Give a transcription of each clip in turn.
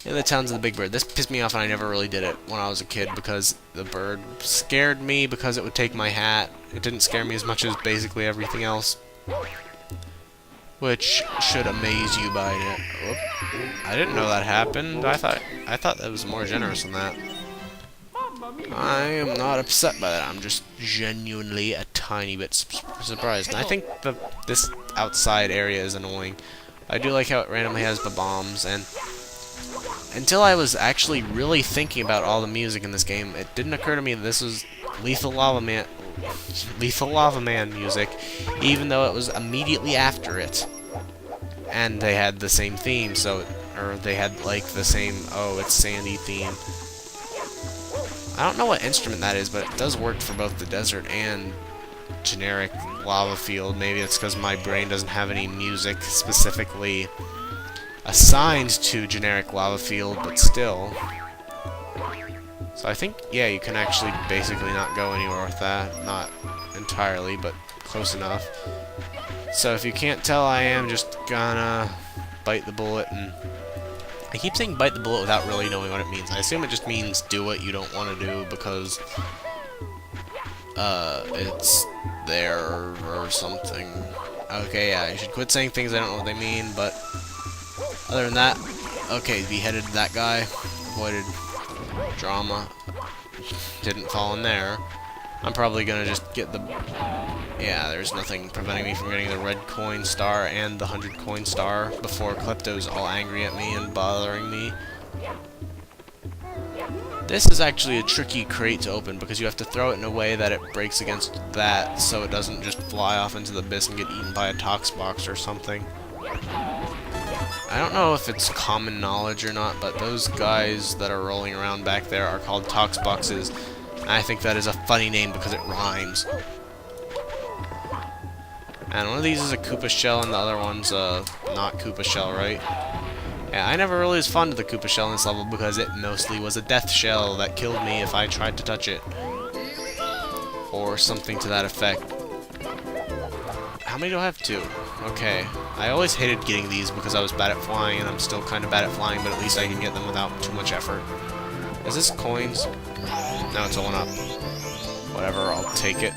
In the Towns of the Big Bird. This pissed me off and I never really did it when I was a kid because the bird scared me because it would take my hat. It didn't scare me as much as basically everything else. Which should amaze you by it. Whoop. I didn't know that happened. I thought that was more generous than that. I am not upset by that. I'm just genuinely a tiny bit surprised. And I think this outside area is annoying. I do like how it randomly has the bombs, and until I was actually really thinking about all the music in this game, it didn't occur to me that this was Lethal Lava Man music, even though it was immediately after it. And they had the same theme, or they had like the same, oh, it's Sandy theme. I don't know what instrument that is, but it does work for both the desert and generic lava field. Maybe it's because my brain doesn't have any music specifically assigned to generic lava field, but still. So I think, yeah, you can actually basically not go anywhere with that. Not entirely, but close enough. So if you can't tell, I am just gonna bite the bullet, and I keep saying bite the bullet without really knowing what it means. I assume it just means do what you don't want to do because it's there or something. Okay, yeah, I should quit saying things I don't know what they mean, but other than that, okay, beheaded that guy, avoided drama, didn't fall in there. I'm probably gonna just get the... Yeah, there's nothing preventing me from getting the red coin star and the 100 coin star before Klepto's all angry at me and bothering me. This is actually a tricky crate to open because you have to throw it in a way that it breaks against that so it doesn't just fly off into the abyss and get eaten by a tox box or something. I don't know if it's common knowledge or not, but those guys that are rolling around back there are called tox boxes. I think that is a funny name because it rhymes. And one of these is a Koopa shell and the other one's not Koopa shell, right? Yeah, I never really was fond of the Koopa shell in this level because it mostly was a death shell that killed me if I tried to touch it. Or something to that effect. How many do I have? 2. Okay. I always hated getting these because I was bad at flying, and I'm still kind of bad at flying, but at least I can get them without too much effort. Is this coins? No, it's a 1-up. Whatever, I'll take it.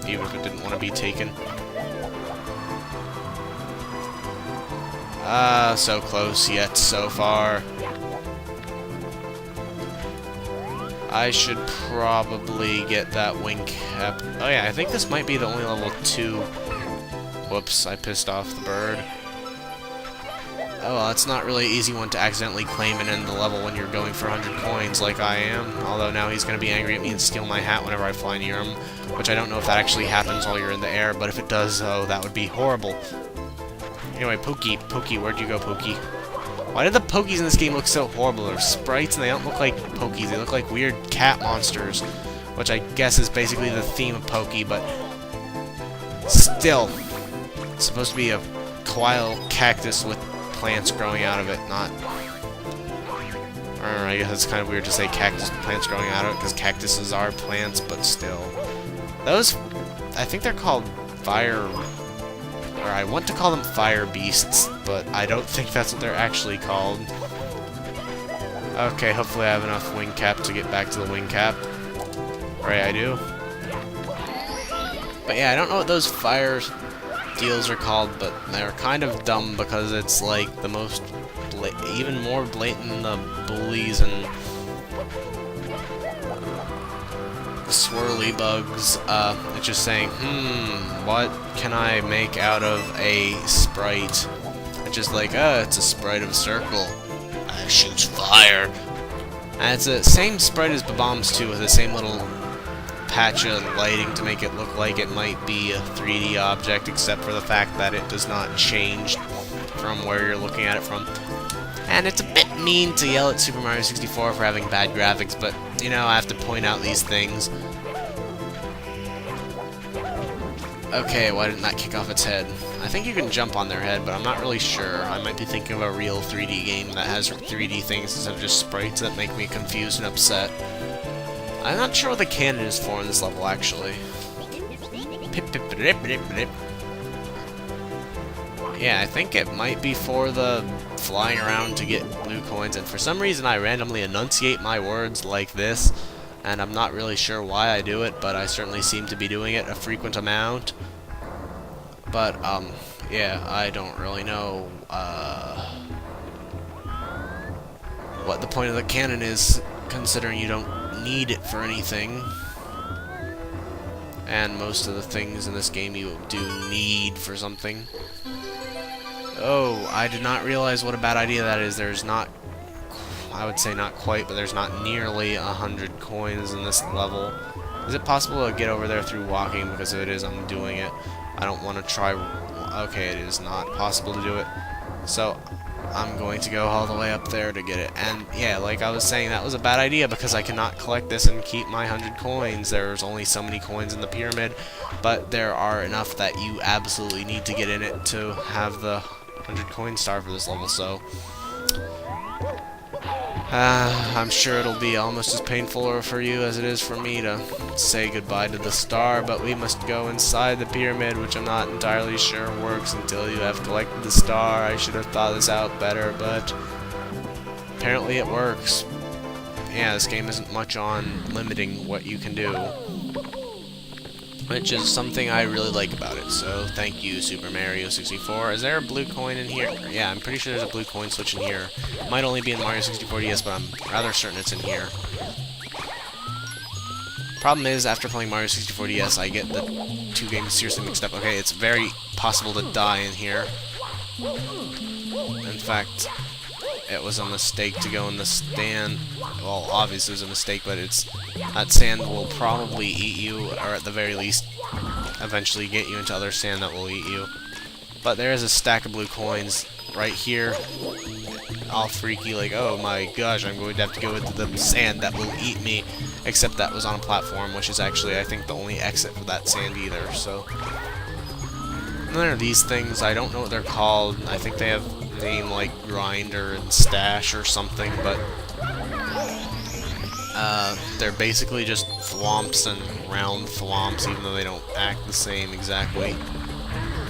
Even if it didn't want to be taken. So close yet so far. I should probably get that wing cap. Oh yeah, I think this might be the only level 2. Whoops, I pissed off the bird. Oh, well, it's not really an easy one to accidentally claim and end the level when you're going for 100 coins like I am. Although now he's going to be angry at me and steal my hat whenever I fly near him. Which I don't know if that actually happens while you're in the air, but if it does, oh, that would be horrible. Anyway, Pokey, where'd you go, Pokey? Why do the Pokies in this game look so horrible? They're sprites and they don't look like Pokies. They look like weird cat monsters. Which I guess is basically the theme of Pokey, but still. It's supposed to be a koala cactus with plants growing out of it, not... I guess it's kind of weird to say cactus with plants growing out of it, because cactuses are plants, but still. Those, I think they're called fire... Or I want to call them fire beasts, but I don't think that's what they're actually called. Okay, hopefully I have enough wing cap to get back to the wing cap. Right, I do. But yeah, I don't know what those fire deals are called, but they're kind of dumb because it's like the most even more blatant than the bullies and the swirly bugs. It's just saying, what can I make out of a sprite? It's just like, it's a sprite of a circle. It shoots fire. And it's the same sprite as Bob-omb's too, with the same little patch of lighting to make it look like it might be a 3D object, except for the fact that it does not change from where you're looking at it from. And it's a bit mean to yell at Super Mario 64 for having bad graphics, but, you know, I have to point out these things. Okay, why didn't that kick off its head? I think you can jump on their head, but I'm not really sure. I might be thinking of a real 3D game that has 3D things instead of just sprites that make me confused and upset. I'm not sure what the cannon is for in this level, actually. Yeah, I think it might be for the flying around to get blue coins, and for some reason I randomly enunciate my words like this, and I'm not really sure why I do it, but I certainly seem to be doing it a frequent amount. But, yeah, I don't really know, what the point of the cannon is, considering you don't need it for anything. And most of the things in this game you do need for something. Oh, I did not realize what a bad idea that is. There's not, I would say not quite, but there's not nearly 100 coins in this level. Is it possible to get over there through walking? Because if it is, I'm doing it. I don't want to try. Okay, it is not possible to do it. So I'm going to go all the way up there to get it. And yeah, like I was saying, that was a bad idea because I cannot collect this and keep my 100 coins. There's only so many coins in the pyramid, but there are enough that you absolutely need to get in it to have the 100 coin star for this level. So I'm sure it'll be almost as painful for you as it is for me to say goodbye to the star, but we must go inside the pyramid, which I'm not entirely sure works until you have collected the star. I should have thought this out better, but apparently it works. Yeah, this game isn't much on limiting what you can do, which is something I really like about it, so thank you, Super Mario 64. Is there a blue coin in here? Yeah, I'm pretty sure there's a blue coin switch in here. It might only be in Mario 64 DS, but I'm rather certain it's in here. Problem is, after playing Mario 64 DS, I get the two games seriously mixed up. Okay, it's very possible to die in here. In fact, it was a mistake to go in the stand. Well, obviously it was a mistake, but that sand will probably eat you, or at the very least, eventually get you into other sand that will eat you. But there is a stack of blue coins right here, all freaky, like, oh my gosh, I'm going to have to go into the sand that will eat me, except that was on a platform, which is actually, I think, the only exit for that sand either, so. And then there are these things, I don't know what they're called. I think they have a name like Grinder and Stash or something, but they're basically just thwomps and round thwomps, even though they don't act the same exactly.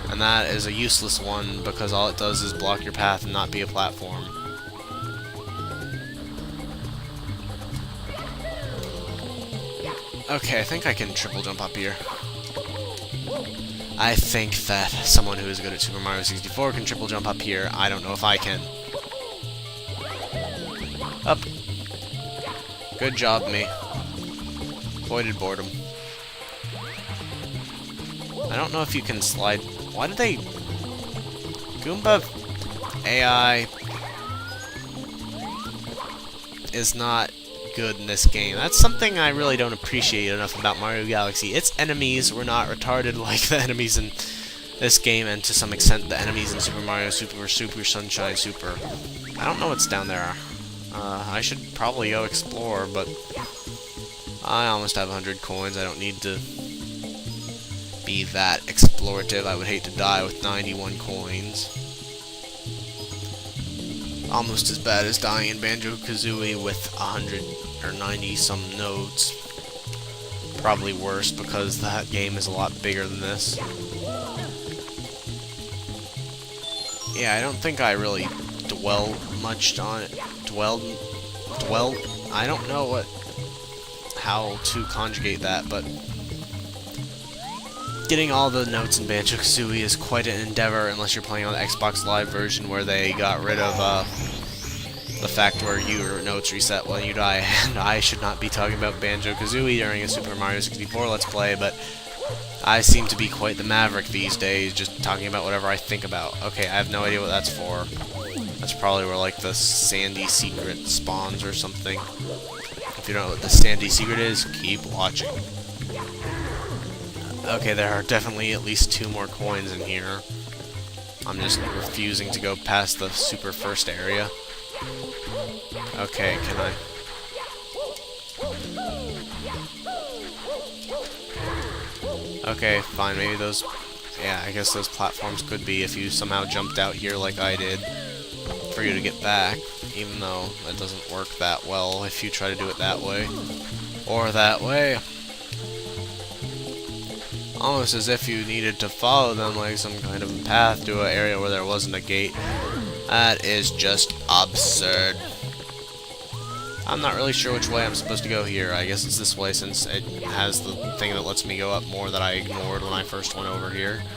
And that is a useless one, because all it does is block your path and not be a platform. Okay, I think I can triple jump up here. I think that someone who is good at Super Mario 64 can triple jump up here. I don't know if I can. Up. Good job, me. Avoided boredom. I don't know if you can slide. Why did they... Goomba AI is not good in this game. That's something I really don't appreciate enough about Mario Galaxy. Its enemies were not retarded like the enemies in this game, and to some extent the enemies in Super Mario Super Sunshine Super. I don't know what's down there. I should probably go explore, but I almost have 100 coins. I don't need to be that explorative. I would hate to die with 91 coins. Almost as bad as dying in Banjo-Kazooie with 100 or 90 some nodes. Probably worse, because that game is a lot bigger than this. Yeah, I don't think I really dwell much on it. I don't know how to conjugate that, but getting all the notes in Banjo-Kazooie is quite an endeavor, unless you're playing on the Xbox Live version, where they got rid of the fact where your notes reset when you die. And I should not be talking about Banjo-Kazooie during a Super Mario 64 Let's Play, but I seem to be quite the maverick these days, just talking about whatever I think about. Okay, I have no idea what that's for. That's probably where, like, the Sandy Secret spawns or something. If you don't know what the Sandy Secret is, keep watching. Okay, there are definitely at least 2 more coins in here. I'm just refusing to go past the super first area. Okay, can I... Okay, fine, maybe those... Yeah, I guess those platforms could be, if you somehow jumped out here like I did, for you to get back, even though that doesn't work that well if you try to do it that way. Or that way. Almost as if you needed to follow them like some kind of path to an area where there wasn't a gate. That is just absurd. I'm not really sure which way I'm supposed to go here. I guess it's this way since it has the thing that lets me go up more that I ignored when I first went over here.